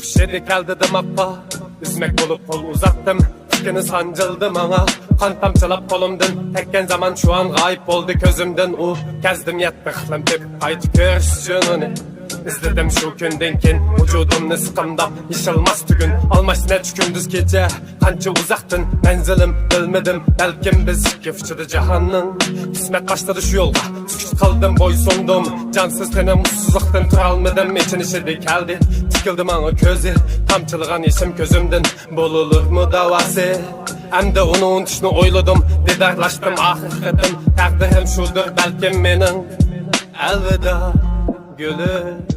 Şedi kel dedim appa, üzmek bulup kol uzattım. Tikini sancıldı bana, kan tamçılap kolumdan. Tekken zaman şu an gayip oldu közümden. Kezdim yetmeklim tip haydi görüşününü. İzledim şu günden ken vücudumni sıkımdap yışılmaz tügün. Almaş ne gündüz gece kança uzaktın menzilim bilmedim. Belkim biz kefçidi cahanın. Kısmet başladı şu yolga sükut kaldım boy sondum. Cansız tene mutsuzluktan turalmadım. İçin işedi geldi tikildim ana közü. Tamçılığan yeşim közümden bululur mu davası. Hem de onu unutuşunu oyladım. Didarlaştım ahirketim. Takdirim şudur belki menin. Elveda gülüm.